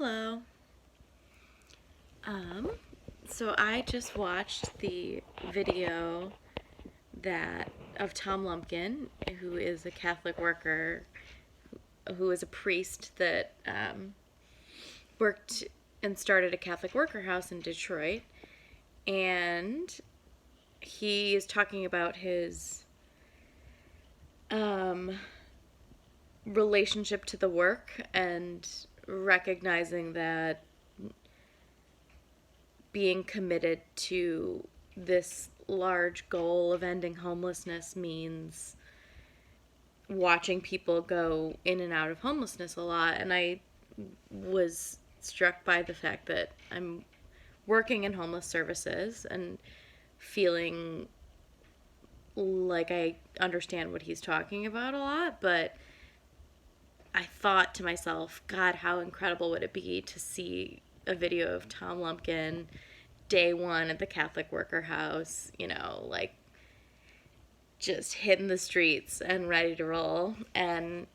Hello. Um, so I just watched the video that of Tom Lumpkin, who is a Catholic worker, who is a priest that worked and started a Catholic worker house in Detroit, and he is talking about his um, relationship to the work and recognizing that being committed to this large goal of ending homelessness means watching people go in and out of homelessness a lot. And I was struck by the fact that I'm working in homeless services and feeling like I understand what he's talking about a lot, but I thought to myself, God, how incredible would it be to see a video of Tom Lumpkin day one at the Catholic worker house, like just hitting the streets and ready to roll. And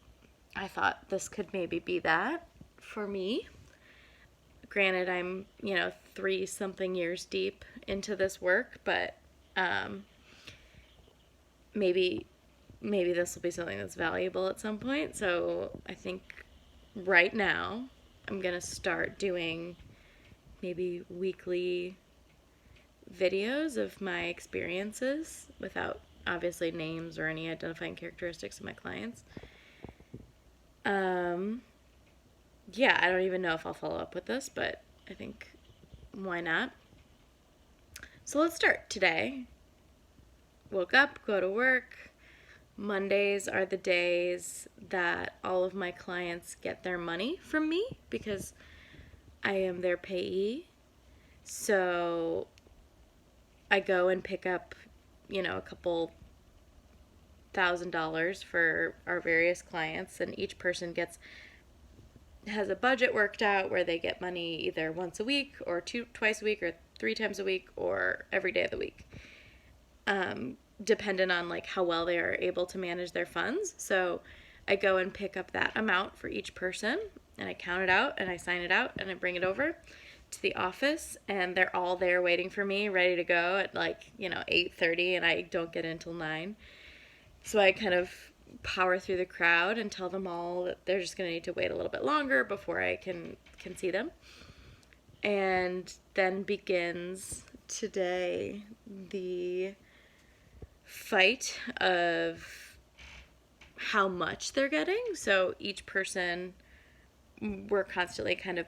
I thought this could maybe be that for me. Granted, I'm, 3 something years deep into this work, but maybe this will be something that's valuable at some point. So I think right now I'm going to start doing maybe weekly videos of my experiences without obviously names or any identifying characteristics of my clients. Yeah, I don't even know if I'll follow up with this, but I think why not? So let's start today. Woke up, go to work. Mondays are the days that all of my clients get their money from me because I am their payee. So I go and pick up, a couple $1,000 for our various clients, and each person has a budget worked out where they get money either once a week or twice a week or 3 times a week or every day of the week, dependent on like how well they are able to manage their funds. So I go and pick up that amount for each person, and I count it out and I sign it out and I bring it over to the office, and they're all there waiting for me, ready to go at 8:30, and I don't get in until 9. So I kind of power through the crowd and tell them all that they're just going to need to wait a little bit longer before I can see them. And then begins today the fight of how much they're getting. So each person, we're constantly kind of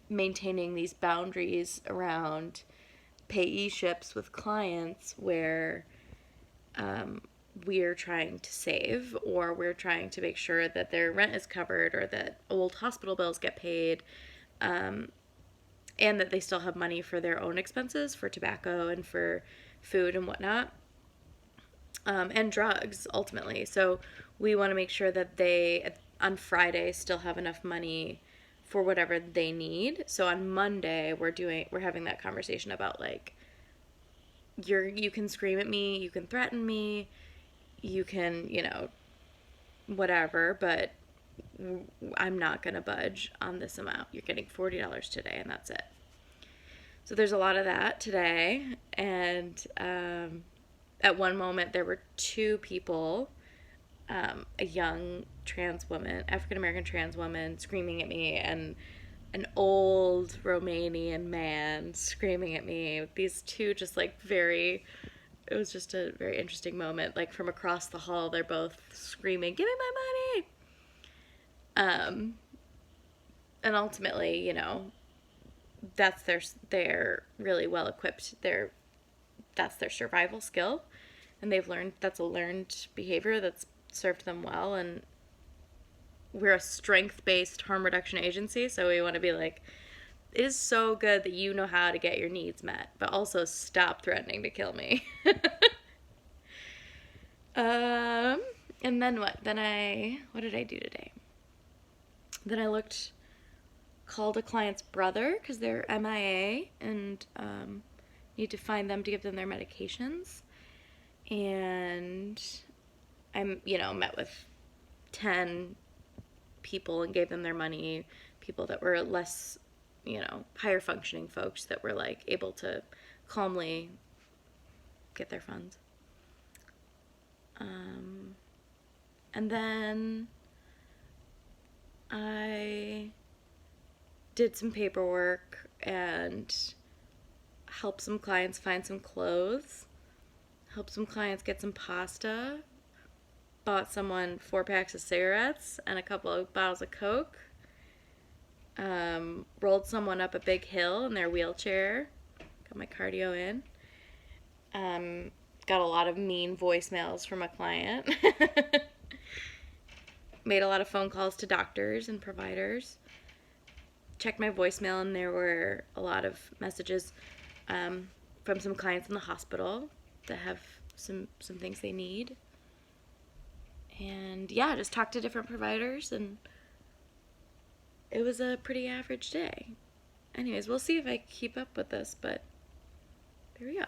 maintaining these boundaries around payeeships with clients where we're trying to save, or we're trying to make sure that their rent is covered or that old hospital bills get paid, and that they still have money for their own expenses, for tobacco and for food and whatnot, and drugs ultimately. So we want to make sure that they on Friday still have enough money for whatever they need. So on Monday we're having that conversation about like, you can scream at me, you can threaten me, you can, whatever, but I'm not going to budge on this amount. You're getting $40 today, and that's it. So there's a lot of that today. And at one moment, there were 2 people, a young trans woman, African-American trans woman, screaming at me, and an old Romanian man screaming at me. These 2 just like it was just a very interesting moment. Like from across the hall, they're both screaming, "Give me my money!" And ultimately, that's they're really well equipped. That's their survival skill, and that's a learned behavior that's served them well. And we're a strength-based harm reduction agency, so we want to be like, it is so good that you know how to get your needs met, but also stop threatening to kill me. And then what? What did I do today? Then I called a client's brother because they're MIA and need to find them to give them their medications. And I, met with 10 people and gave them their money, people that were less, higher functioning folks that were like able to calmly get their funds. And then I did some paperwork and helped some clients find some clothes, helped some clients get some pasta, bought someone 4 packs of cigarettes and a couple of bottles of Coke, rolled someone up a big hill in their wheelchair, got my cardio in, got a lot of mean voicemails from a client, made a lot of phone calls to doctors and providers, checked my voicemail, and there were a lot of messages from some clients in the hospital that have some things they need. And yeah, just talked to different providers, and it was a pretty average day. Anyways, we'll see if I keep up with this, but there we go.